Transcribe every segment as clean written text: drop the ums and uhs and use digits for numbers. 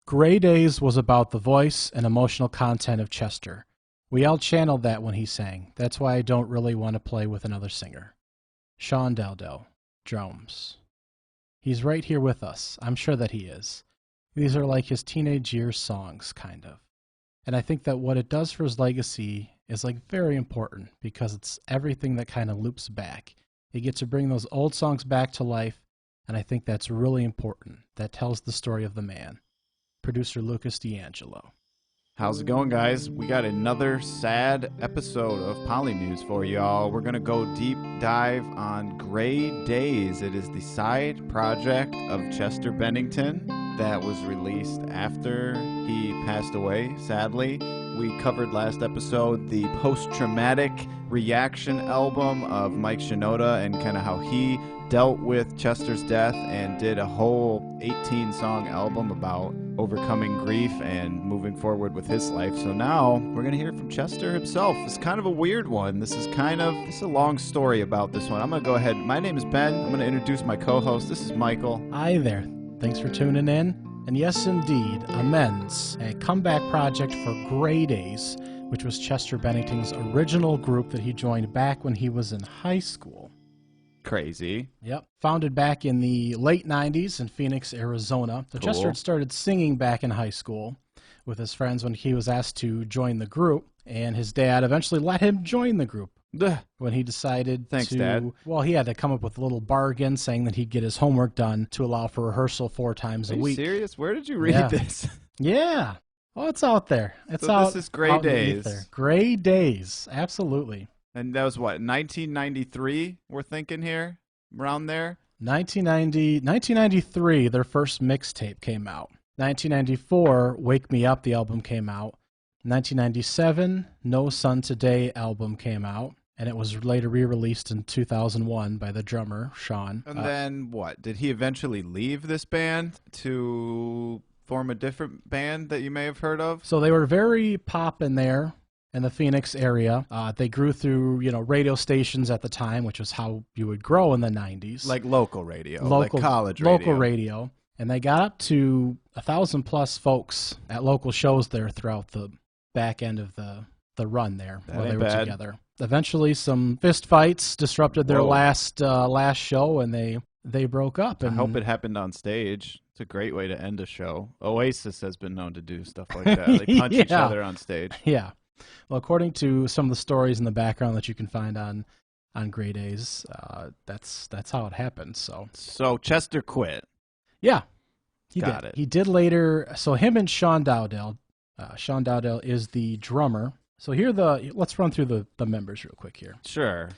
Gray Days was about the voice and emotional content of Chester. We all channeled that when he sang. That's why I don't really want to play with another singer. Sean Dowdell, drums. He's right here with us. I'm sure that he is. These are like his teenage years songs, kind of. And I think that what it does for his legacy is like very important because it's everything that kind of loops back. You get to bring those old songs back to life, and I think that's really important. That tells the story of the man. Producer Lucas D'Angelo. How's it going, guys? We got another sad episode of Polymuse for y'all. We're going to go deep dive on Gray Days. It is the side project of Chester Bennington that was released after he passed away, sadly. We covered last episode the post-traumatic reaction album of Mike Shinoda and kind of how he dealt with Chester's death and did a whole 18-song album about overcoming grief and moving forward with his life. So now we're going to hear from Chester himself. It's kind of a weird one. This is a long story about this one. I'm going to go ahead. My name is Ben. I'm going to introduce my co-host. This is Michael. Hi there. Thanks for tuning in. And yes, indeed, Amends, a comeback project for Gray Days, which was Chester Bennington's original group that he joined back when he was in high school. Crazy. Yep. Founded back in the late 90s in Phoenix, Arizona. So Cool. Chester had started singing back in high school with his friends when he was asked to join the group, and his dad eventually let him join the group. When he decided Thanks, Dad. Well, he had to come up with a little bargain saying that he'd get his homework done to allow for rehearsal 4 times Are a you week. serious? Where did you read this? Yeah. Well, it's out there. This is Gray Days. Gray Days. Absolutely. And that was what, 1993 we're thinking here? Around there? 1993, their first mixtape came out. 1994, Wake Me Up, the album came out. 1997, No Sun Today album came out, and it was later re-released in 2001 by the drummer, Sean. And then what? Did he eventually leave this band to form a different band that you may have heard of? So they were very pop in there in the Phoenix area. They grew through, radio stations at the time, which was how you would grow in the 90s. Like local radio, like college radio. Local radio. And they got up to 1,000+ folks at local shows there throughout the back end of the run there while they were together. Eventually, some fist fights disrupted their last show, and they broke up. And I hope it happened on stage. It's a great way to end a show. Oasis has been known to do stuff like that. They punch each other on stage. Yeah. Well, according to some of the stories in the background that you can find on Gray Days, that's how it happened. So Chester quit. Yeah, he Got did. it. He did later. So him and Sean Dowdell. Sean Dowdell is the drummer. So let's run through the members real quick here. Sure.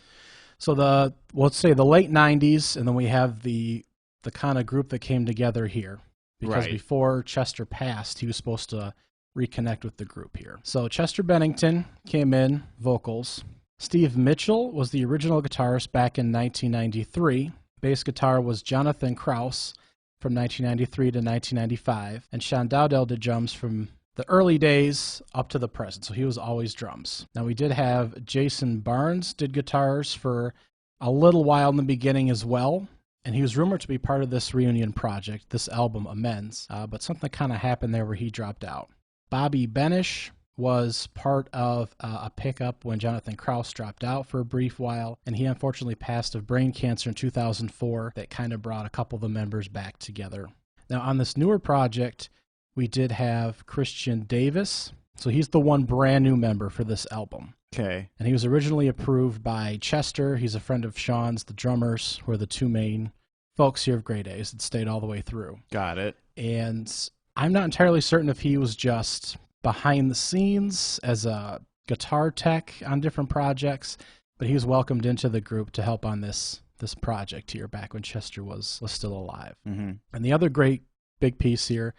So let's say the late 90s, and then we have the kind of group that came together here. Because Right. before Chester passed, he was supposed to reconnect with the group here. So Chester Bennington came in, vocals. Steve Michal was the original guitarist back in 1993. Bass guitar was Jonathan Krause from 1993 to 1995. And Sean Dowdell did drums from the early days up to the present. So he was always drums. Now we did have Jason Barnes did guitars for a little while in the beginning as well. And he was rumored to be part of this reunion project, this album, Amends. But something kind of happened there where he dropped out. Bobby Benish was part of a pickup when Jonathan Krause dropped out for a brief while, and he unfortunately passed of brain cancer in 2004. That kind of brought a couple of the members back together. Now, on this newer project, we did have Christian Davis. So he's the one brand new member for this album. Okay. And he was originally approved by Chester. He's a friend of Sean's. The drummers were the two main folks here of Gray Days that stayed all the way through. Got it. And I'm not entirely certain if he was just behind the scenes as a guitar tech on different projects, but he was welcomed into the group to help on this project here back when Chester was still alive. Mm-hmm. And the other great big piece here,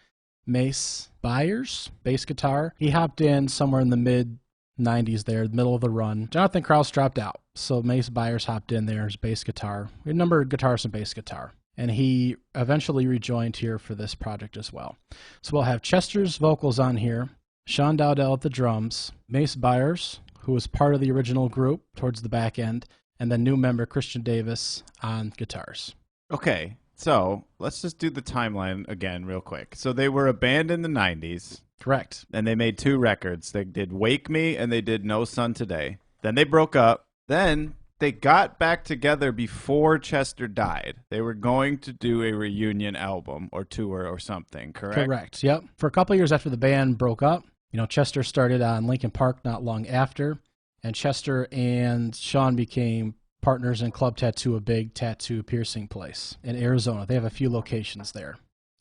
Mace Byers, bass guitar. He hopped in somewhere in the mid-90s there, middle of the run. Jonathan Krause dropped out, so Mace Byers hopped in there as bass guitar. We had a number of guitars and bass guitar. And he eventually rejoined here for this project as well. So we'll have Chester's vocals on here, Sean Dowdell at the drums, Mace Byers, who was part of the original group towards the back end, and then new member Christian Davis on guitars. Okay. So let's just do the timeline again real quick. So they were a band in the 90s. Correct. And they made 2 records. They did Wake Me and they did No Sun Today. Then they broke up. Then they got back together before Chester died. They were going to do a reunion album or tour or something, correct? Correct, yep. For a couple of years after the band broke up, Chester started on Linkin Park not long after, and Chester and Sean became partners in Club Tattoo, a big tattoo piercing place in Arizona. They have a few locations there.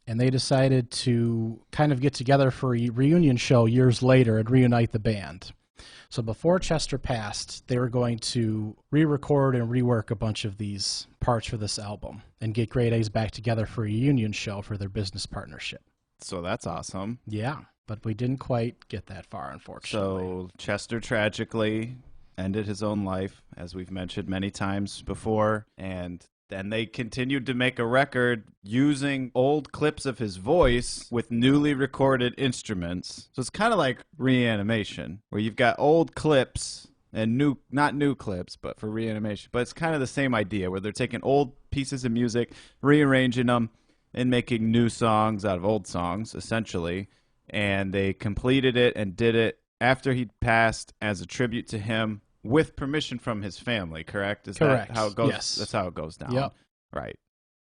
And they decided to kind of get together for a reunion show years later and reunite the band. So before Chester passed, they were going to re-record and rework a bunch of these parts for this album and get Grey Daze back together for a reunion show for their business partnership. So that's awesome. Yeah, but we didn't quite get that far, unfortunately. So Chester tragically ended his own life, as we've mentioned many times before, and then they continued to make a record using old clips of his voice with newly recorded instruments. So it's kind of like Reanimation, where you've got old clips and not new clips, but for Reanimation. But it's kind of the same idea, where they're taking old pieces of music, rearranging them, and making new songs out of old songs, essentially. And they completed it and did it after he passed as a tribute to him, with permission from his family, correct? Correct. That how it goes? Yes. That's how it goes down. Yep. Right.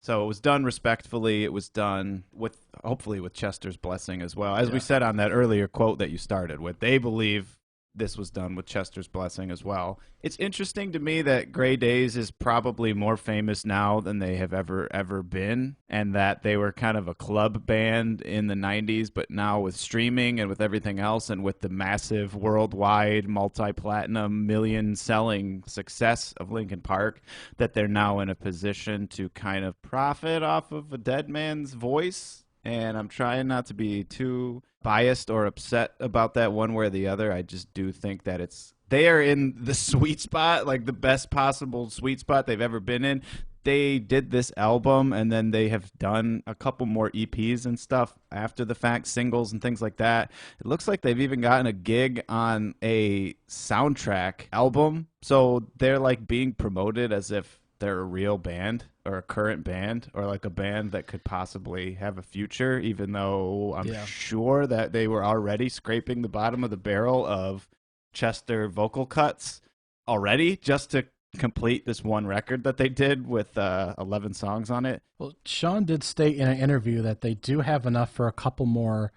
So it was done respectfully. It was done with, hopefully, with Chester's blessing as well. As we said on that earlier quote that you started with, they believe this was done with Chester's blessing as well. It's interesting to me that Grey Daze is probably more famous now than they have ever been, and that they were kind of a club band in the 90s, but now with streaming and with everything else and with the massive worldwide multi-platinum million-selling success of Linkin Park, that they're now in a position to kind of profit off of a dead man's voice. And I'm trying not to be too biased or upset about that one way or the other. I just do think that they are in the sweet spot, like the best possible sweet spot they've ever been in. They did this album, and then they have done a couple more EPs and stuff after the fact, singles and things like that. It looks like they've even gotten a gig on a soundtrack album. So they're like being promoted as if they're a real band or a current band or like a band that could possibly have a future, even though I'm sure that they were already scraping the bottom of the barrel of Chester vocal cuts already just to complete this one record that they did with 11 songs on it. Well, Sean did state in an interview that they do have enough for a couple more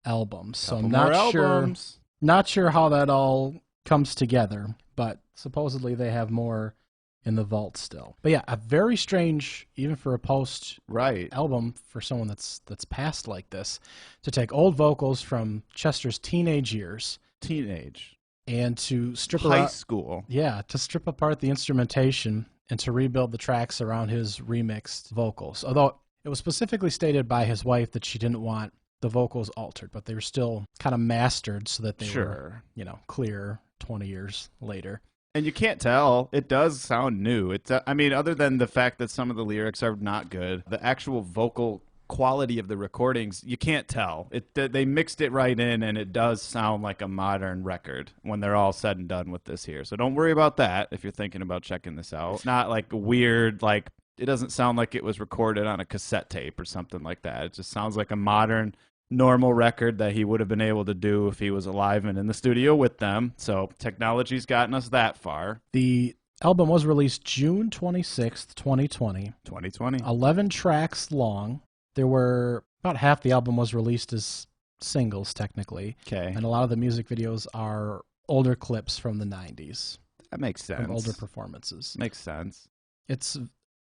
albums. So I'm not sure how that all comes together, but supposedly they have more in the vault still. But yeah, a very strange, even for a post album, for someone that's passed like this, to take old vocals from Chester's teenage years, and to strip high school, to strip apart the instrumentation and to rebuild the tracks around his remixed vocals. Although it was specifically stated by his wife that she didn't want the vocals altered, but they were still kind of mastered so that they were, clear 20 years later. And you can't tell. It does sound new. Other than the fact that some of the lyrics are not good, the actual vocal quality of the recordings, you can't tell. They mixed it right in, and it does sound like a modern record when they're all said and done with this here. So don't worry about that if you're thinking about checking this out. It's not like weird, like it doesn't sound like it was recorded on a cassette tape or something like that. It just sounds like a modern, normal record that he would have been able to do if he was alive and in the studio with them. So technology's gotten us that far. The album was released June 26th, 2020. 11 tracks long. There were about half the album was released as singles, technically. Okay. And a lot of the music videos are older clips from the 90s. That makes sense. From older performances. Makes sense. It's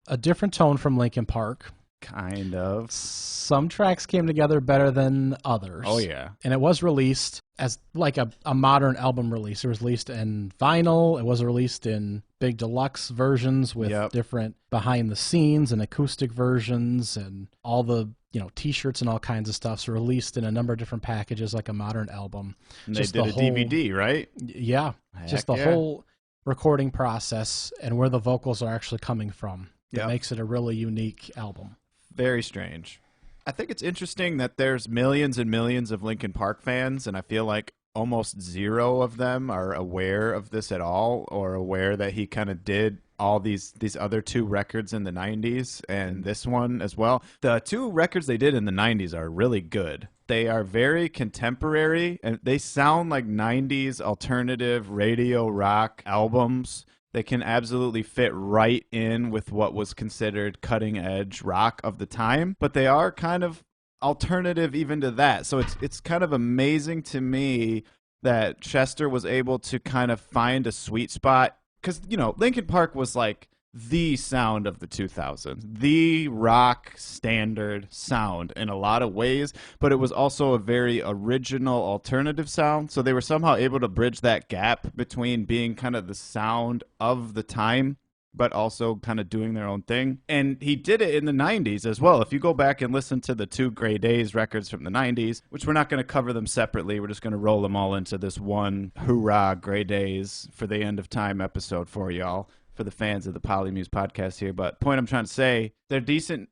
a different tone from Linkin Park. Kind of. Some tracks came together better than others. Oh, yeah. And it was released as like a modern album release. It was released in vinyl. It was released in big deluxe versions with different behind the scenes and acoustic versions and all the, T-shirts and all kinds of stuff. So released in a number of different packages like a modern album. And they did a DVD, right? Yeah. Just the whole recording process and where the vocals are actually coming from. That makes it a really unique album. Very strange. I think it's interesting that there's millions and millions of Linkin Park fans, and I feel like almost zero of them are aware of this at all or aware that he kind of did all these other two records in the 90s and this one as well. The two records they did in the 90s are really good. They are very contemporary, and they sound like 90s alternative radio rock albums. They can absolutely fit right in with what was considered cutting edge rock of the time, but they are kind of alternative even to that. So it's kind of amazing to me that Chester was able to kind of find a sweet spot, because, you know, Linkin Park was like the sound of the 2000s, the rock standard sound in a lot of ways, but it was also a very original alternative sound. So they were somehow able to bridge that gap between being kind of the sound of the time, but also kind of doing their own thing. And he did it in the 90s as well. If you go back and listen to the two Grey Daze records from the 90s, which we're not going to cover them separately, we're just going to roll them all into this one hoorah Grey Daze for the end of time episode for y'all, for the fans of the Polymuse podcast here. But point I'm trying to say, they're decent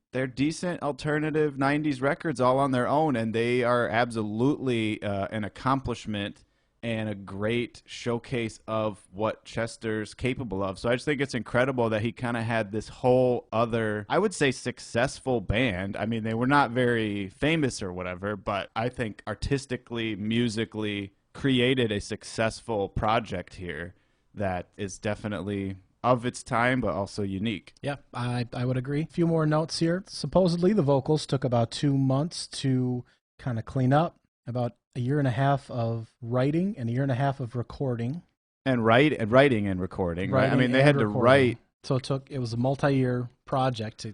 alternative 90s records all on their own, and they are absolutely an accomplishment and a great showcase of what Chester's capable of. So I just think it's incredible that he kind of had this whole other, I would say, successful band. I mean, they were not very famous or whatever, but I think artistically, musically, created a successful project here that is definitely of its time, but also unique. Yeah, I would agree. A few more notes here. Supposedly, the vocals took about 2 months to kind of clean up, about a year and a half of writing and a year and a half of recording. And writing and recording, right? I mean, they had to write. So it was a multi-year project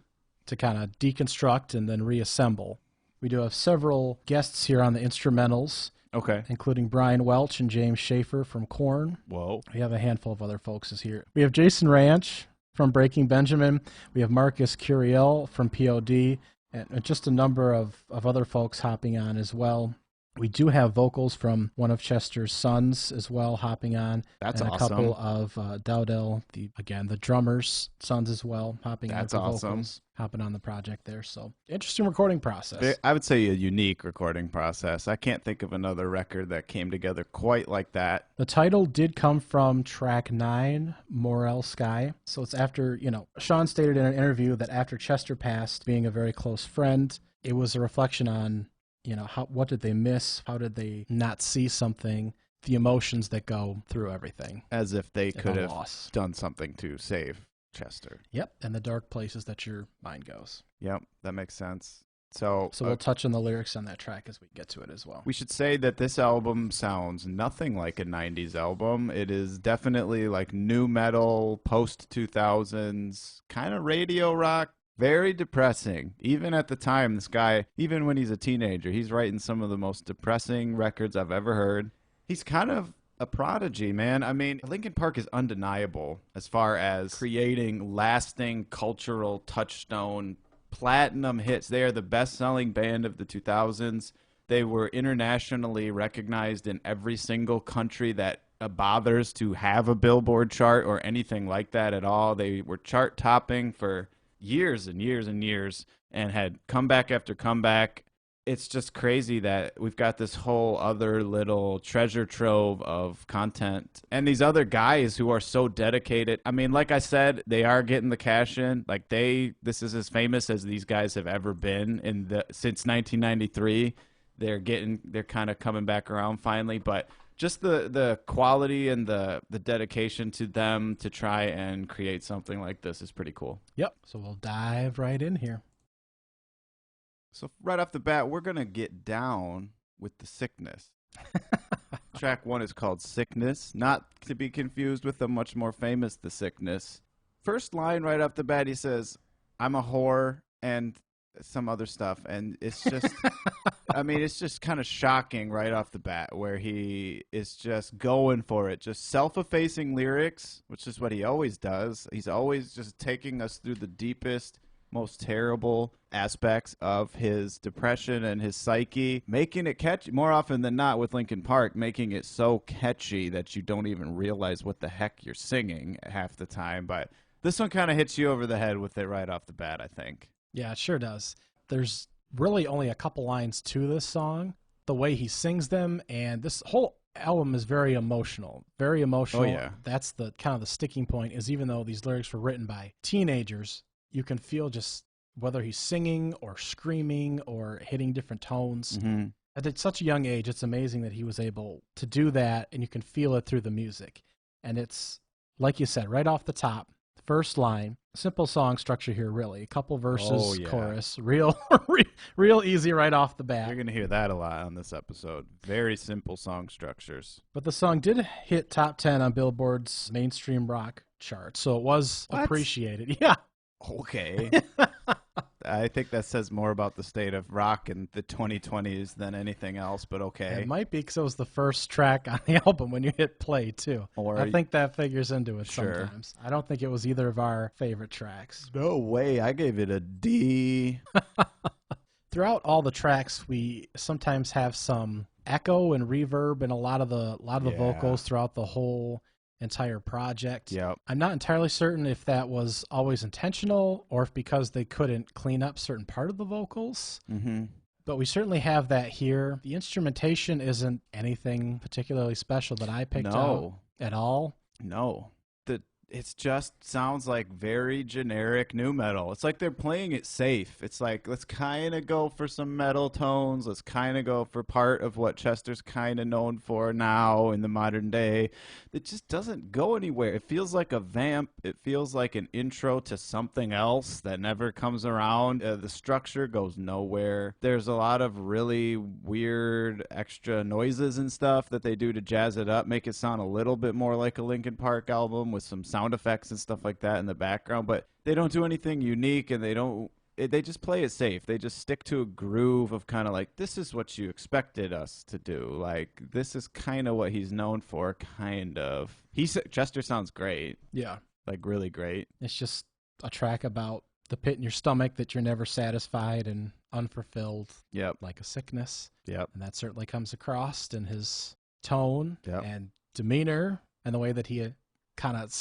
to kind of deconstruct and then reassemble. We do have several guests here on the instrumentals. Okay. Including Brian Welch and James Schaefer from Korn. Whoa. We have a handful of other folks here. We have Jason Ranch from Breaking Benjamin. We have Marcus Curiel from POD, and just a number of other folks hopping on as well. We do have vocals from one of Chester's sons as well hopping on. That's and awesome. A couple of Dowdell, the drummer's sons as well, hopping on the vocals, hopping on the project there. So interesting recording process. I would say a unique recording process. I can't think of another record that came together quite like that. The title did come from track 9, Morel Sky. So it's after, Sean stated in an interview that after Chester passed, being a very close friend, it was a reflection on what did they miss? How did they not see something? The emotions that go through everything. As if they could have done something to save Chester. Yep, and the dark places that your mind goes. Yep, that makes sense. So we'll touch on the lyrics on that track as we get to it as well. We should say that this album sounds nothing like a 90s album. It is definitely like new metal, post-2000s, kind of radio rock. Very depressing. Even at the time, this guy, even when he's a teenager, he's writing some of the most depressing records I've ever heard. He's kind of a prodigy, man. I mean, Linkin Park is undeniable as far as creating lasting cultural touchstone platinum hits. They are the best-selling band of the 2000s. They were internationally recognized in every single country that bothers to have a Billboard chart or anything like that at all. They were chart-topping for years and years and years and had comeback after comeback. It's just crazy that we've got this whole other little treasure trove of content and these other guys who are so dedicated. I mean, like I said, they are getting the cash in. Like this is as famous as these guys have ever been since 1993. They're kind of coming back around finally, but just the quality and the dedication to them to try and create something like this is pretty cool. Yep. So we'll dive right in here. So right off the bat, we're going to get down with the sickness. Track 1 is called Sickness, not to be confused with the much more famous The Sickness. First line right off the bat, he says, "I'm a whore," and some other stuff, and it's just I mean, it's just kind of shocking right off the bat where he is just going for it, just self-effacing lyrics, which is what he always does. He's always just taking us through the deepest, most terrible aspects of his depression and his psyche, making it catchy more often than not with Linkin Park, making it so catchy that you don't even realize what the heck you're singing half the time. But this one kind of hits you over the head with it right off the bat, I think. Yeah, it sure does. There's really only a couple lines to this song. The way he sings them, and this whole album is very emotional. Very emotional. Oh, yeah. That's the kind of the sticking point, is even though these lyrics were written by teenagers, you can feel just whether he's singing or screaming or hitting different tones. Mm-hmm. At such a young age, it's amazing that he was able to do that, and you can feel it through the music. And it's, like you said, right off the top, first line, simple song structure here, really. A couple verses, chorus, real easy right off the bat. You're going to hear that a lot on this episode. Very simple song structures. But the song did hit top 10 on Billboard's mainstream rock chart, so it was appreciated. Yeah. Okay. I think that says more about the state of rock in the 2020s than anything else, but okay. It might be because it was the first track on the album when you hit play, too. I think that figures into it sometimes. I don't think it was either of our favorite tracks. No way. I gave it a D. Throughout all the tracks, we sometimes have some echo and reverb in a lot of the vocals throughout the whole entire project. Yep. I'm not entirely certain if that was always intentional or if because they couldn't clean up certain part of the vocals. Mm-hmm. But we certainly have that here. The instrumentation isn't anything particularly special that I picked out at all. No. It just sounds like very generic nu metal. It's like they're playing it safe. It's like, let's kind of go for some metal tones. Let's kind of go for part of what Chester's kind of known for now in the modern day. It just doesn't go anywhere. It feels like a vamp. It feels like an intro to something else that never comes around. The structure goes nowhere. There's a lot of really weird extra noises and stuff that they do to jazz it up, make it sound a little bit more like a Linkin Park album with some sound effects and stuff like that in the background, but they don't do anything unique, and they just play it safe. They just stick to a groove of kind of like, this is what you expected us to do. Like, this is kind of what he's known for, kind of. Chester sounds great. Yeah. Like, really great. It's just a track about the pit in your stomach that you're never satisfied and unfulfilled. Yep. Like a sickness. Yep. And that certainly comes across in his tone Yep. and demeanor and the way that he kind of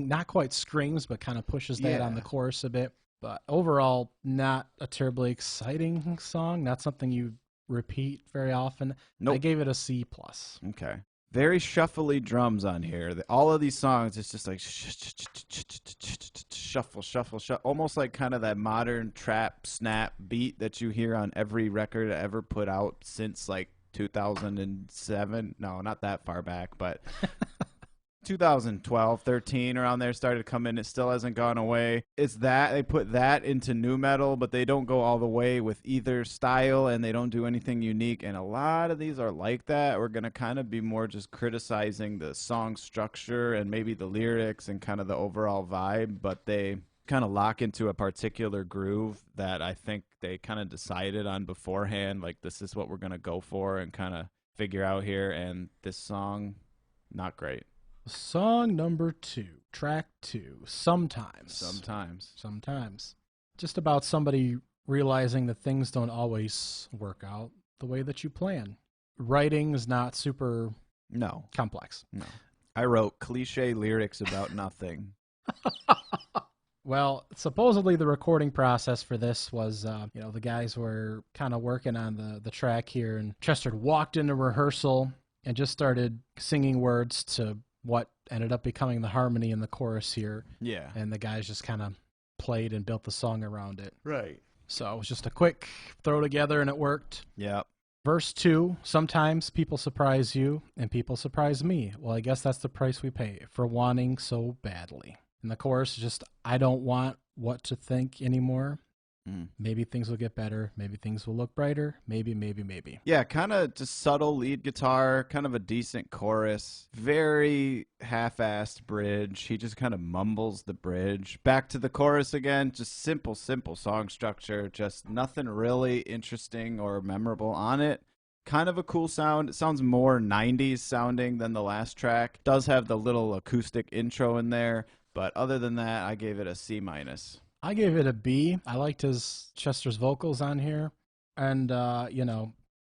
not quite screams, but kind of pushes that on the chorus a bit. But overall, not a terribly exciting song. Not something you repeat very often. Nope. I gave it a C+. Okay. Very shuffly drums on here. All of these songs, it's just like shuffle, shuffle, shuffle. Almost like kind of that modern trap snap beat that you hear on every record ever put out since like 2007. No, not that far back, but 2012, 13, around there started to come in. It still hasn't gone away. It's that they put that into nu metal, but they don't go all the way with either style, and they don't do anything unique. And a lot of these are like that. We're going to kind of be more just criticizing the song structure and maybe the lyrics and kind of the overall vibe, but they kind of lock into a particular groove that I think they kind of decided on beforehand, like this is what we're going to go for and kind of figure out here. And this song, not great. Song number 2, track 2, Sometimes. Sometimes. Just about somebody realizing that things don't always work out the way that you plan. Writing is not super complex. No. I wrote cliche lyrics about nothing. Well, supposedly the recording process for this was, the guys were kind of working on the track here, and Chester walked into rehearsal and just started singing words to what ended up becoming the harmony in the chorus here. Yeah. And the guys just kind of played and built the song around it. Right. So it was just a quick throw together and it worked. Yep. Verse 2, sometimes people surprise you and people surprise me. Well, I guess that's the price we pay for wanting so badly. And the chorus is just, I don't want what to think anymore. Maybe things will get better. Maybe things will look brighter. Maybe. Yeah, kind of just subtle lead guitar, kind of a decent chorus. Very half-assed bridge. He just kind of mumbles the bridge. Back to the chorus again. Just simple song structure. Just nothing really interesting or memorable on it. Kind of a cool sound. It sounds more 90s sounding than the last track. Does have the little acoustic intro in there. But other than that, I gave it a C-. I gave it a B. I liked Chester's vocals on here. And, now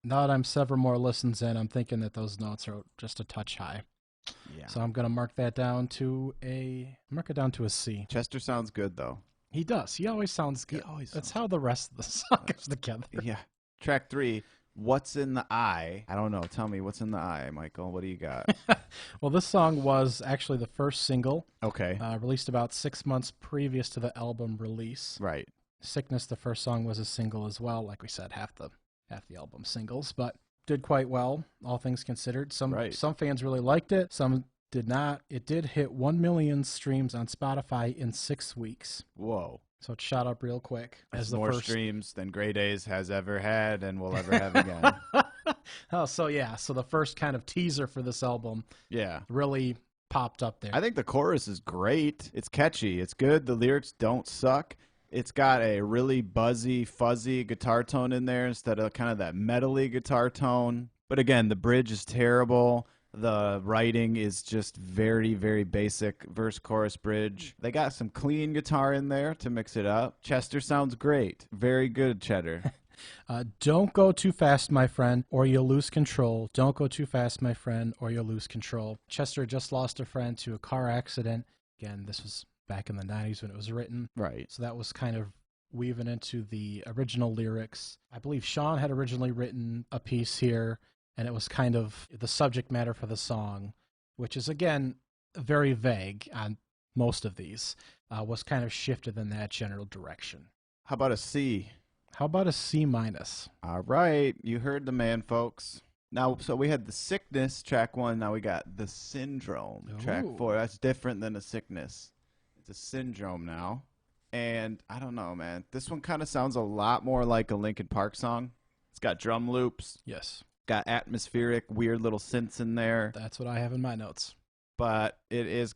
that I'm several more listens in, I'm thinking that those notes are just a touch high. Yeah. So I'm going to mark it down to a C. Chester sounds good, though. He does. He always sounds good. That's how the rest of the song goes together. Yeah. Track 3, What's in the Eye. I don't know. Tell me what's in the eye, Michael. What do you got? Well, this song was actually the first single, Okay. released about 6 months previous to the album release. Right. Sickness, the first song, was a single as well. Like we said, half the album singles, but did quite well, all things considered. Some fans really liked it, some did not. It did hit 1 million streams on Spotify in 6 weeks. Whoa. So it shot up real quick. As more streams than Grey Daze has ever had and will ever have again. So the first kind of teaser for this album really popped up there. I think the chorus is great. It's catchy. It's good. The lyrics don't suck. It's got a really buzzy, fuzzy guitar tone in there instead of kind of that metally guitar tone. But again, the bridge is terrible. The writing is just very, very basic verse, chorus, bridge. They got some clean guitar in there to mix it up. Chester sounds great. Very good, Cheddar. Don't go too fast, my friend, or you'll lose control. Don't go too fast, my friend, or you'll lose control. Chester just lost a friend to a car accident. Again, this was back in the 90s when it was written. Right. So that was kind of weaving into the original lyrics. I believe Sean had originally written a piece here, and it was kind of the subject matter for the song, which is, again, very vague on most of these, was kind of shifted in that general direction. How about a C? How about a C minus? All right. You heard the man, folks. Now, so we had the Sickness, track 1. Now we got the Syndrome, track 4. That's different than a sickness. It's a syndrome now. And I don't know, man. This one kind of sounds a lot more like a Linkin Park song. It's got drum loops. Yes. Got atmospheric, weird little synths in there. That's what I have in my notes. But it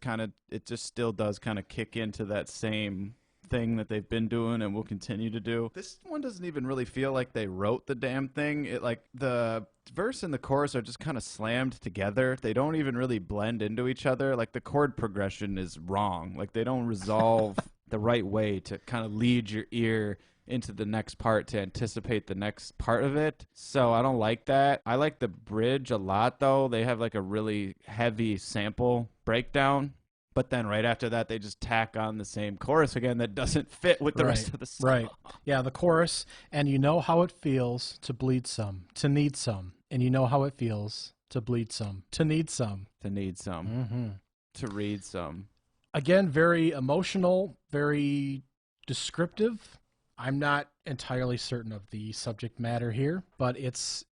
just still does kind of kick into that same thing that they've been doing and will continue to do. This one doesn't even really feel like they wrote the damn thing. It, like, the verse and the chorus are just kind of slammed together. They don't even really blend into each other. Like, the chord progression is wrong. Like, they don't resolve the right way to kind of lead your ear into the next part to anticipate the next part of it. So I don't like that. I like the bridge a lot, though. They have like a really heavy sample breakdown, but then right after that they just tack on the same chorus again that doesn't fit with the rest of the song. Right. Yeah, the chorus, and you know how it feels to bleed some, to need some, and you know how it feels to bleed some, to need some, to need some, to read some. Again, very emotional, very descriptive. I'm not entirely certain of the subject matter here, but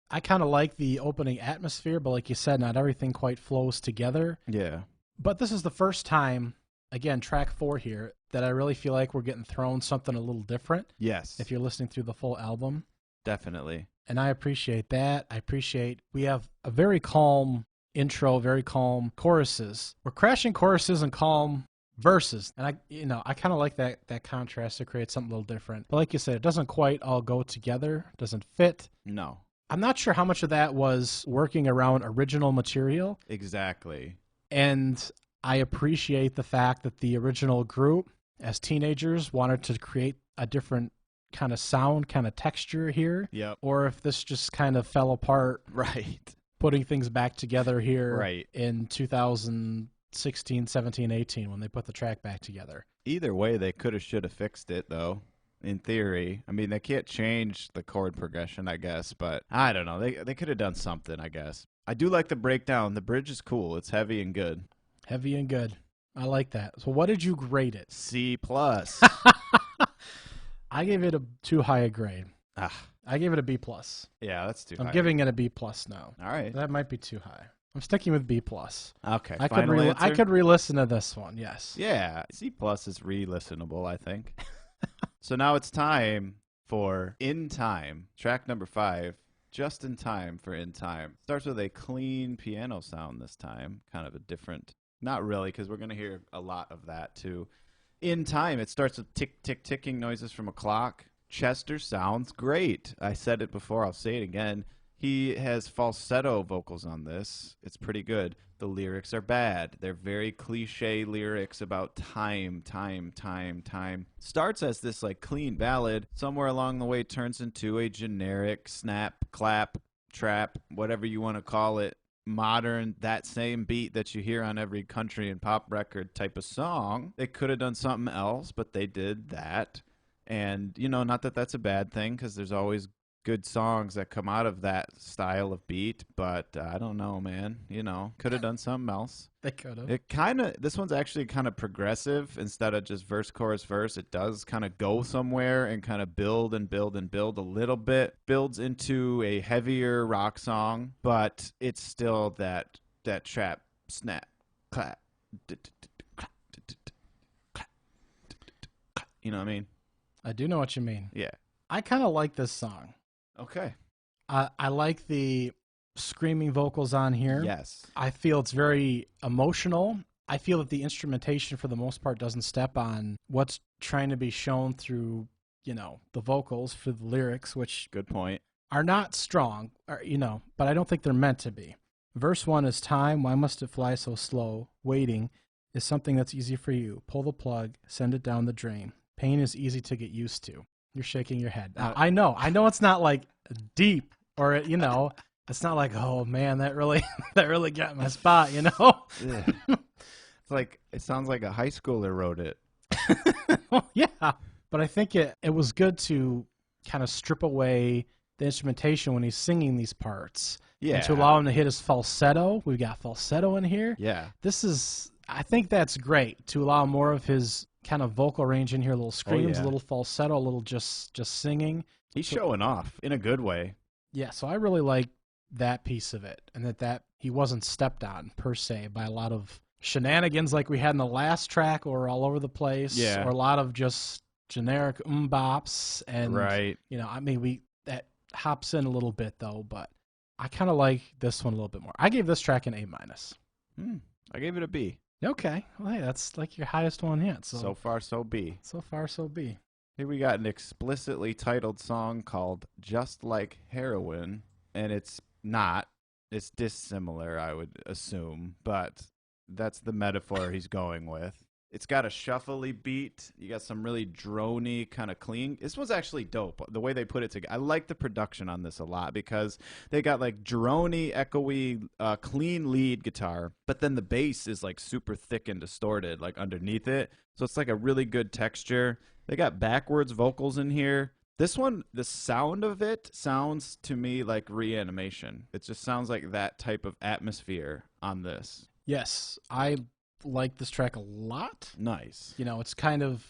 I kind of like the opening atmosphere, but like you said, not everything quite flows together. Yeah. But this is the first time, again, track 4 here, that I really feel like we're getting thrown something a little different. Yes. If you're listening through the full album. Definitely. And I appreciate that. We have a very calm intro, very calm choruses. We're crashing choruses and calm verses, and I kind of like that contrast to create something a little different. But like you said, it doesn't quite all go together, doesn't fit. No. I'm not sure how much of that was working around original material. Exactly. And I appreciate the fact that the original group, as teenagers, wanted to create a different kind of sound, kind of texture here. Yep. Or if this just kind of fell apart. Right. Putting things back together here. Right. In 2016, 17, 18, when they put the track back together. Either way, they could have, should have fixed it, though, in theory. I mean, they can't change the chord progression, I guess, but I don't know. They could have done something, I guess. I do like the breakdown. The bridge is cool. It's heavy and good. Heavy and good. I like that. So what did you grade it? C+. I gave it a too high a grade. I gave it a B+. Yeah, that's too high. I'm giving it a B+ now. All right. That might be too high. I'm sticking with B+. Okay. I could re-listen to this one, yes. Yeah, C+ is re-listenable, I think. So now it's time for In Time, track number 5. Just in time for In Time. Starts with a clean piano sound this time. Kind of a different, not really, because we're going to hear a lot of that too. In Time, it starts with tick, tick, ticking noises from a clock. Chester sounds great. I said it before, I'll say it again. He has falsetto vocals on this. It's pretty good. The lyrics are bad. They're very cliche lyrics about time. Starts as this like clean ballad. Somewhere along the way turns into a generic snap, clap, trap, whatever you want to call it. Modern, that same beat that you hear on every country and pop record type of song. They could have done something else, but they did that. And, not that that's a bad thing, because there's always good songs that come out of that style of beat, but I don't know, man. Could have done something else. They could have. This one's actually kind of progressive instead of just verse, chorus, verse. It does kind of go somewhere and kind of build and build and build a little bit. Builds into a heavier rock song, but it's still that trap, snap, clap. You know what I mean? I do know what you mean. Yeah. I kind of like this song. Okay. I like the screaming vocals on here. Yes. I feel it's very emotional. I feel that the instrumentation, for the most part, doesn't step on what's trying to be shown through, the vocals for the lyrics, which good point, are not strong, but I don't think they're meant to be. Verse 1 is time. Why must it fly so slow? Waiting is something that's easy for you. Pull the plug, send it down the drain. Pain is easy to get used to. You're shaking your head. I know it's not like deep or, it's not like, oh man, that really got my spot, Yeah. It's like, it sounds like a high schooler wrote it. Well, yeah, but I think it was good to kind of strip away the instrumentation when he's singing these parts. Yeah. And to allow him to hit his falsetto. We've got falsetto in here. Yeah. I think that's great to allow more of his kind of vocal range in here, little screams, a little falsetto, a little just singing. He's showing off in a good way. Yeah, so I really like that piece of it, and that he wasn't stepped on per se by a lot of shenanigans like we had in the last track, or all over the place, or a lot of just generic bops, and right. That hops in a little bit though, but I kind of like this one a little bit more. I gave this track an A-. I gave it a B. Okay. Well, hey, that's like your highest one yet. So far, so B. So far, so B. Here we got an explicitly titled song called Just Like Heroin, and it's not. It's dissimilar, I would assume, but that's the metaphor he's going with. It's got a shuffly beat. You got some really drony kind of clean. This was actually dope, the way they put it together. I like the production on this a lot because they got like drony, echoey, clean lead guitar, but then the bass is like super thick and distorted like underneath it. So it's like a really good texture. They got backwards vocals in here. This one, the sound of it sounds to me like Reanimation. It just sounds like that type of atmosphere on this. Yes, I like this track a lot. Nice. It's kind of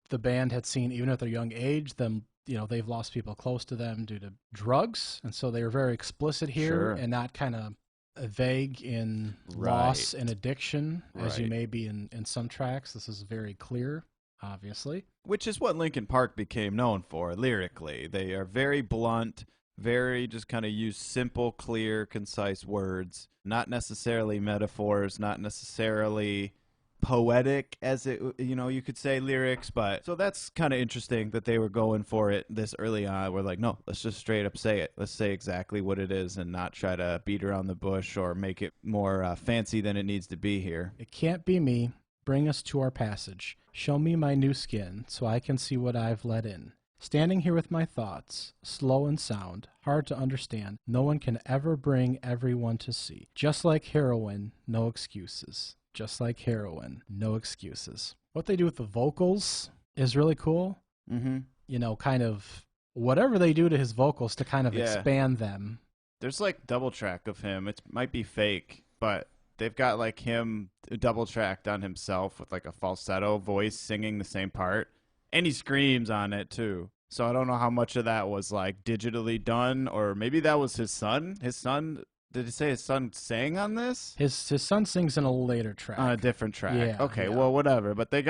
the band had seen, even at their young age, them, they've lost people close to them due to drugs. And so they were very explicit here and not kind of vague in loss and addiction as you may be in some tracks. This is very clear, obviously. Which is what Linkin Park became known for lyrically. They are very blunt, very just kind of use simple, clear, concise words, not necessarily metaphors, not necessarily poetic as it, you could say lyrics, but so that's kind of interesting that they were going for it this early on. We're like, no, let's just straight up say it. Let's say exactly what it is and not try to beat around the bush or make it more fancy than it needs to be here. It can't be me. Bring us to our passage. Show me my new skin so I can see what I've let in. Standing here with my thoughts, slow and sound, hard to understand, no one can ever bring everyone to see. Just like heroin, no excuses. Just like heroin, no excuses. What they do with the vocals is really cool. Mm-hmm. Kind of whatever they do to his vocals to kind of expand them. There's like double track of him. It might be fake, but they've got like him double tracked on himself with like a falsetto voice singing the same part. And he screams on it, too. So I don't know how much of that was, like, digitally done, or maybe that was his son. His son, did he say his son sang on this? His son sings in a later track. On a different track. Yeah, okay, well, whatever. But they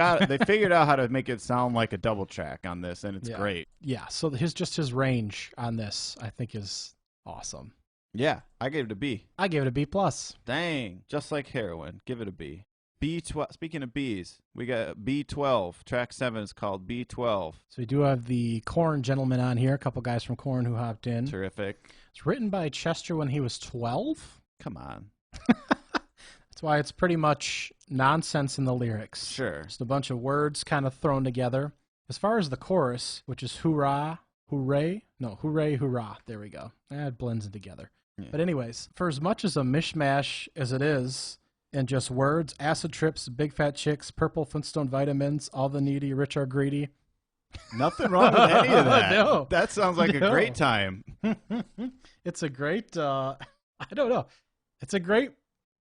figured out how to make it sound like a double track on this, and it's great. Yeah, so his range on this, I think, is awesome. Yeah, I gave it a B. I gave it a B+. Dang, just like heroin. Give it a B. B12. Speaking of B's, we got B12. Track 7 is called B12. So we do have the Korn gentleman on here, a couple guys from Korn who hopped in. Terrific. It's written by Chester when he was 12. Come on. That's why it's pretty much nonsense in the lyrics. Sure. Just a bunch of words kind of thrown together. As far as the chorus, which is hoorah, hooray. No, hooray, hoorah. There we go. It blends in together. Yeah. But anyways, for as much as a mishmash as it is, and just words, acid trips, big fat chicks, purple Flintstone vitamins, all the needy, rich are greedy. Nothing wrong with any of that. No. That sounds like a great time. It's a great, I don't know. It's a great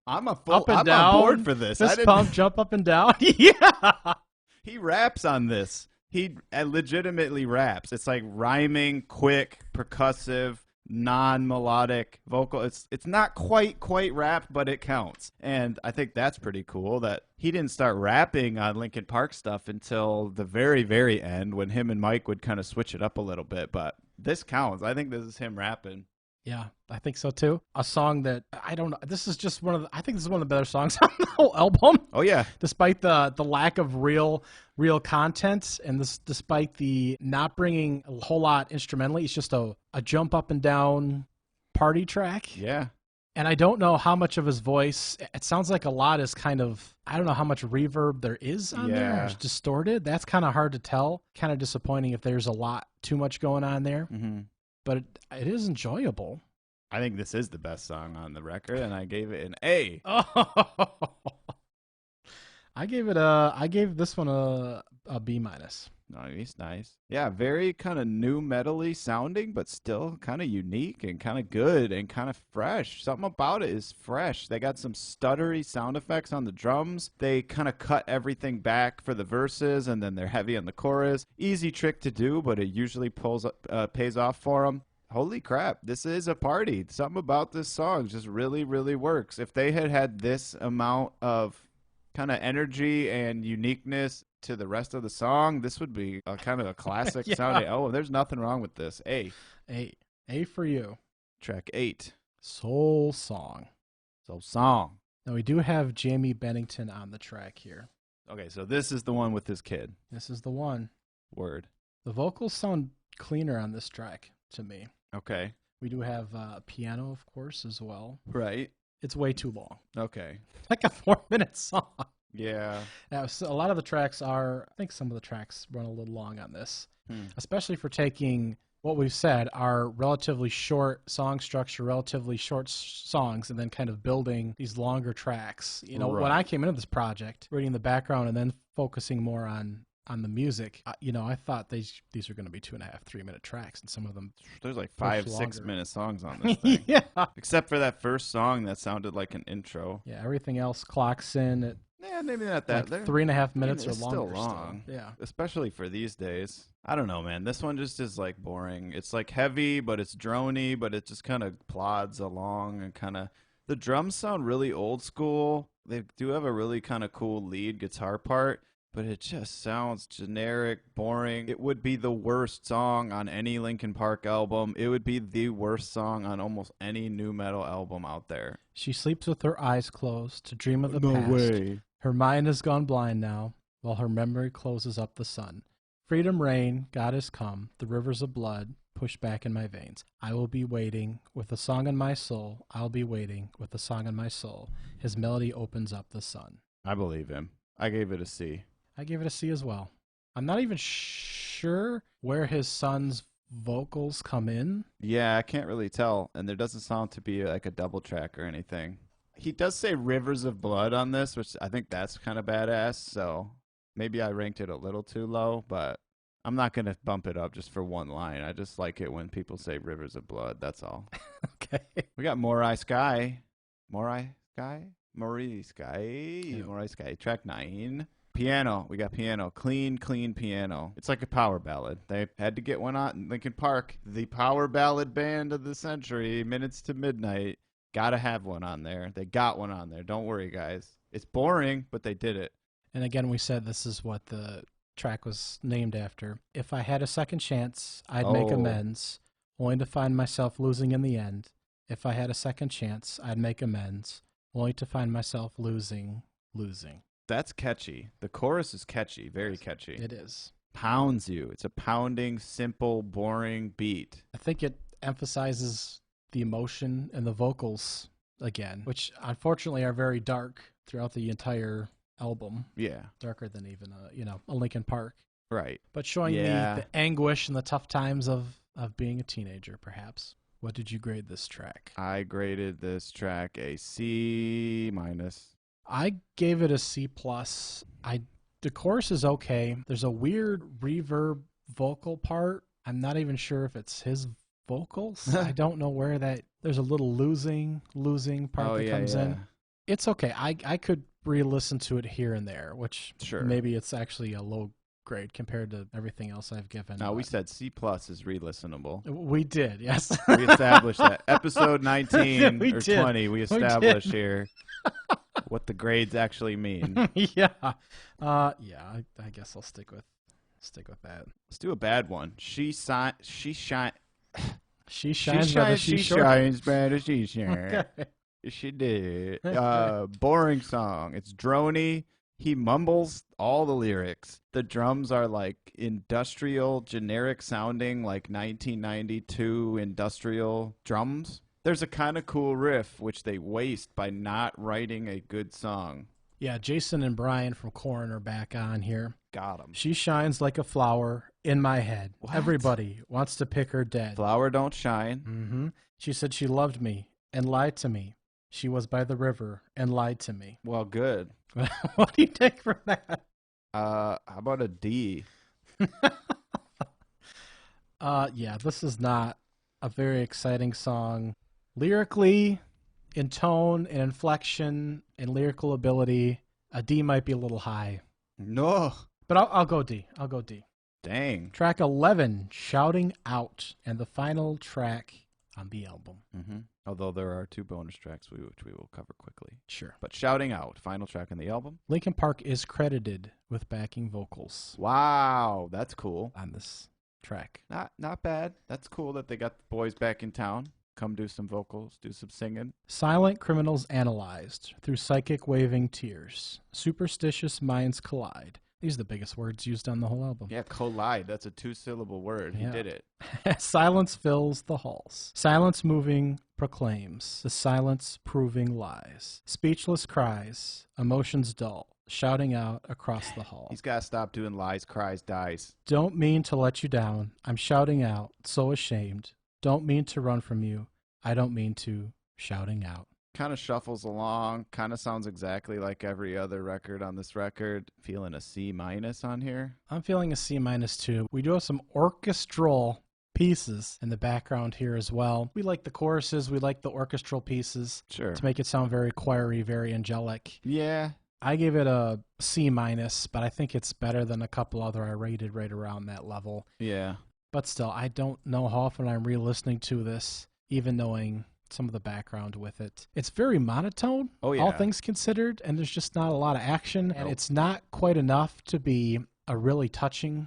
I'm up and I'm down. on board for this. Fist pump, jump up and down. Yeah. He raps on this. He legitimately raps. It's like rhyming, quick, percussive, non-melodic vocal. It's not quite rap, but it counts. And I think that's pretty cool that he didn't start rapping on Linkin Park stuff until the very, very end when him and Mike would kind of switch it up a little bit. But this counts. I think this is him rapping. Yeah, I think so too. A song that I don't know. This is just I think this is one of the better songs on the whole album. Oh yeah. Despite the lack of real content, and despite the not bringing a whole lot instrumentally, it's just a jump up and down party track. Yeah. And I don't know how much of his voice. It sounds like a lot is kind of, I don't know how much reverb there is on there. It's distorted. That's kind of hard to tell. Kind of disappointing if there's a lot too much going on there. Mm-hmm. But it is enjoyable. I think this is the best song on the record, and I gave it an A. Oh, I gave this one a B minus. Nice. Yeah, very kind of new metal-y sounding, but still kind of unique and kind of good and kind of fresh. Something about it is fresh. They got some stuttery sound effects on the drums. They kind of cut everything back for the verses, and then they're heavy on the chorus. Easy trick to do, but it usually pays off for them. Holy crap, this is a party. Something about this song just really, really works. If they had this amount of kind of energy and uniqueness to the rest of the song, this would be a kind of a classic sounding. Oh, there's nothing wrong with this. A for you. Track 8. Soul Song. Now we do have Jamie Bennington on the track here. Okay, so this is the one with his kid. This is the one. Word. The vocals sound cleaner on this track to me. Okay. We do have piano, of course, as well. Right. It's way too long. Okay. Like a 4-minute song. Yeah. Now, so a lot of the tracks I think some of the tracks run a little long on this, especially for taking what we've said are relatively short song structure, relatively short songs, and then kind of building these longer tracks. You know, when I came into this project, reading the background and then focusing more on the music, I thought these are going to be 2.5, 3-minute tracks, and some of them there's like 5-6 minute songs on this thing. Yeah, except for that first song that sounded like an intro. Yeah, everything else clocks in at maybe not that. Like 3.5 minutes or longer. Still long. Yeah, especially for these days. I don't know, man. This one just is like boring. It's like heavy, but it's drony, but it just kind of plods along and kind of. The drums sound really old school. They do have a really kind of cool lead guitar part, but it just sounds generic, boring. It would be the worst song on any Linkin Park album. It would be the worst song on almost any new metal album out there. She sleeps with her eyes closed to dream of the No past. way. Her mind has gone blind now, while her memory closes up the sun. Freedom reign, God has come, the rivers of blood push back in my veins. I will be waiting with a song in my soul. I'll be waiting with a song in my soul. His melody opens up the sun. I believe him. I gave it a C. I gave it a C as well. I'm not even sure where his son's vocals come in. Yeah, I can't really tell, and there doesn't sound to be like a double track or anything. He does say Rivers of Blood on this, which I think that's kind of badass, so maybe I ranked it a little too low, but I'm not going to bump it up just for one line. I just like it when people say Rivers of Blood, that's all. Okay. We got Morai Sky. Morai Sky? Track 9. Piano. We got piano. Clean piano. It's like a power ballad. They had to get one on Linkin Park, the power ballad band of the century, Minutes to Midnight. Gotta have one on there. They got one on there. Don't worry, guys. It's boring, but they did it. And again, we said this is what the track was named after. If I had a second chance, I'd make amends, only to find myself losing in the end. If I had a second chance, I'd make amends, only to find myself losing. That's catchy. The chorus is catchy, very catchy. It is. Pounds you. It's a pounding, simple, boring beat. I think it emphasizes the emotion and the vocals again, which unfortunately are very dark throughout the entire album. Yeah. Darker than even a Linkin Park. Right. But showing the anguish and the tough times of being a teenager, perhaps. What did you grade this track? I graded this track a C-. I gave it a C+. The chorus is okay. There's a weird reverb vocal part, I'm not even sure if it's his vocals. I don't know where that. There's a little losing part that comes in. It's okay. I could re-listen to it here and there, which Sure. maybe it's actually a low grade compared to everything else I've given. No, we said C+ is re-listenable. We did, yes. We established that. Episode 19 or 20, we established here what the grades actually mean. Yeah. I guess I'll stick with that. Let's do a bad one. She shines better, She shines better, she shines. She did. Boring song. It's drony. He mumbles all the lyrics. The drums are like industrial, generic sounding, like 1992 industrial drums. There's a kind of cool riff, which they waste by not writing a good song. Yeah, Jason and Brian from Korn are back on here. Got him. She shines like a flower in my head. What? Everybody wants to pick her dead. Flower don't shine. Mm-hmm. She said she loved me and lied to me. She was by the river and lied to me. Well, good. What do you take from that? How about a D? Yeah, this is not a very exciting song. Lyrically, in tone and inflection and lyrical ability, a D might be a little high. No. But I'll go D. I'll go D. Dang. Track 11, Shouting Out, and the final track on the album. Mm-hmm. Although there are 2 bonus tracks which we will cover quickly. Sure. But Shouting Out, final track on the album. Linkin Park is credited with backing vocals. Wow, that's cool. On this track. Not bad. That's cool that they got the boys back in town. Come do some vocals, do some singing. Silent criminals analyzed through psychic waving tears. Superstitious minds collide. These are the biggest words used on the whole album. Yeah, collide. That's a 2-syllable word. Yeah. He did it. Silence fills the halls. Silence moving proclaims. The silence proving lies. Speechless cries. Emotions dull. Shouting out across the hall. He's got to stop doing lies, cries, dies. Don't mean to let you down. I'm shouting out. So ashamed. Don't mean to run from you. I don't mean to. Shouting out. Kind of shuffles along. Kind of sounds exactly like every other record on this record. Feeling a C- on here. I'm feeling a C- too. We do have some orchestral pieces in the background here as well. We like the choruses. We like the orchestral pieces. Sure. To make it sound very choiry, very angelic. Yeah. I gave it a C-, but I think it's better than a couple other I rated right around that level. Yeah. But still, I don't know how often I'm re-listening to this, even knowing some of the background with it. It's very monotone, all things considered, and there's just not a lot of action, and it's not quite enough to be a really touching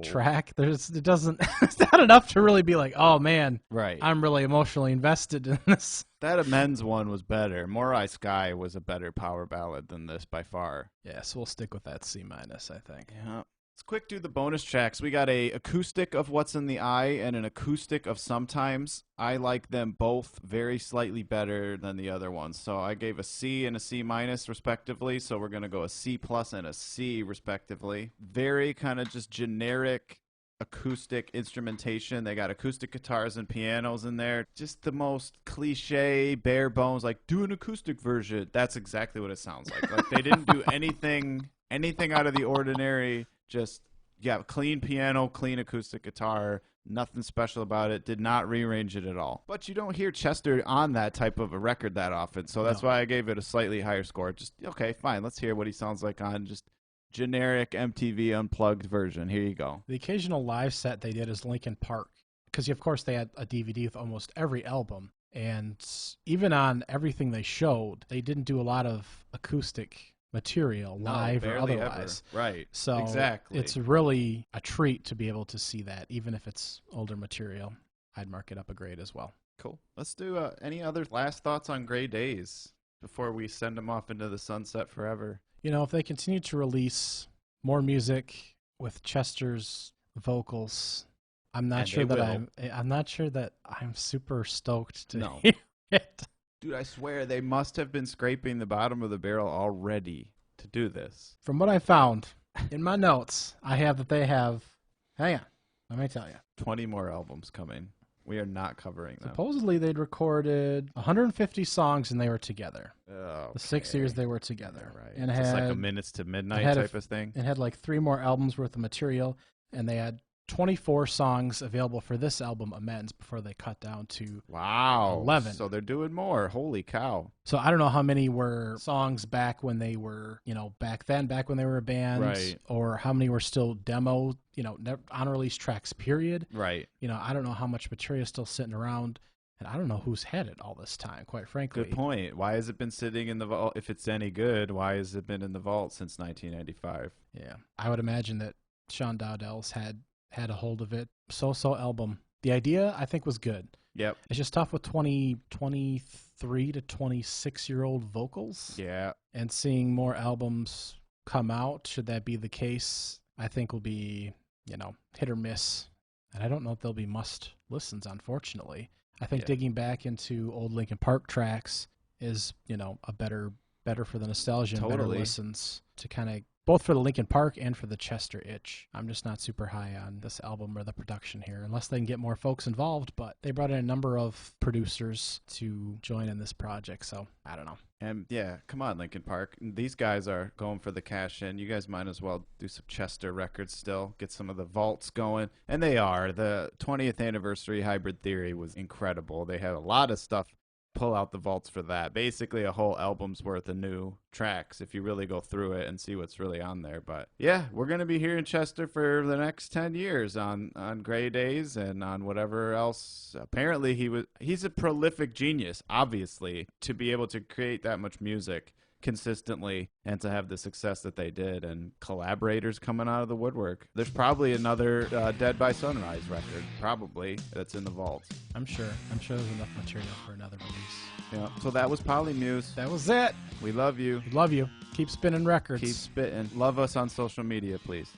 track. It's not enough to really be like, oh man, right, I'm really emotionally invested in this. That Amends one was better. Morai Sky was a better power ballad than this by far. Yeah, so we'll stick with that C-, I think. Yeah. Let's quick do the bonus tracks. We got a acoustic of What's in the Eye and an acoustic of Sometimes. I like them both very slightly better than the other ones. So I gave a C and a C- respectively. So we're going to go a C+ and a C respectively. Very kind of just generic acoustic instrumentation. They got acoustic guitars and pianos in there. Just the most cliche, bare bones, like do an acoustic version. That's exactly what it sounds like. Like they didn't do anything out of the ordinary. Just, clean piano, clean acoustic guitar, nothing special about it, did not rearrange it at all. But you don't hear Chester on that type of a record that often, so that's why I gave it a slightly higher score. Just, okay, fine, let's hear what he sounds like on just generic MTV unplugged version. Here you go. The occasional live set they did is Linkin Park, because of course they had a DVD with almost every album, and even on everything they showed, they didn't do a lot of acoustic material live or otherwise. Ever. Right. So exactly. It's really a treat to be able to see that, even if it's older material. I'd mark it up a grade as well. Cool. Let's do any other last thoughts on Gray Daze before we send them off into the sunset forever. You know, if they continue to release more music with Chester's vocals, I'm not sure that I'm super stoked to hear it. Dude, I swear they must have been scraping the bottom of the barrel already to do this. From what I found in my notes, I have that they have, hang on, let me tell you. 20 more albums coming. We are not covering them. Supposedly they'd recorded 150 songs and they were together. Okay. The 6 years they were together. Right. And just like a Minutes to Midnight type of thing. It had like 3 more albums worth of material. and they had 24 songs available for this album, Amends, before they cut down to Wow. 11. So they're doing more. Holy cow. So I don't know how many were songs back when they were, back when they were a band, Right. or how many were still demo, unreleased tracks, period. Right. I don't know how much material is still sitting around, and I don't know who's had it all this time, quite frankly. Good point. Why has it been sitting in the vault? If it's any good, why has it been in the vault since 1995? Yeah. I would imagine that Sean Dowdell's had a hold of it. So album. The idea, I think, was good. Yep. It's just tough with 23 to 26-year-old vocals. Yeah. And seeing more albums come out, should that be the case, I think will be, hit or miss. And I don't know if there'll be must listens, unfortunately. I think digging back into old Linkin Park tracks is, a better for the nostalgia and better listens to kind of both for the Linkin Park and for the Chester itch. I'm just not super high on this album or the production here, unless they can get more folks involved. But they brought in a number of producers to join in this project, so I don't know. And yeah, come on, Linkin Park. These guys are going for the cash in. You guys might as well do some Chester records still, get some of the vaults going. And they are. The 20th anniversary Hybrid Theory was incredible. They had a lot of stuff. Pull out the vaults for that. Basically a whole album's worth of new tracks if you really go through it and see what's really on there. But yeah, we're going to be hearing Chester for the next 10 years on Gray Daze and on whatever else. Apparently he's a prolific genius, obviously, to be able to create that much music consistently and to have the success that they did, and collaborators coming out of the woodwork. There's probably another Dead by Sunrise record, probably, that's in the vault. I'm sure there's enough material for another release. Yeah. So that was Polymuse. That was it. We love you. We love you. Keep spinning records. Keep spitting. Love us on social media, please.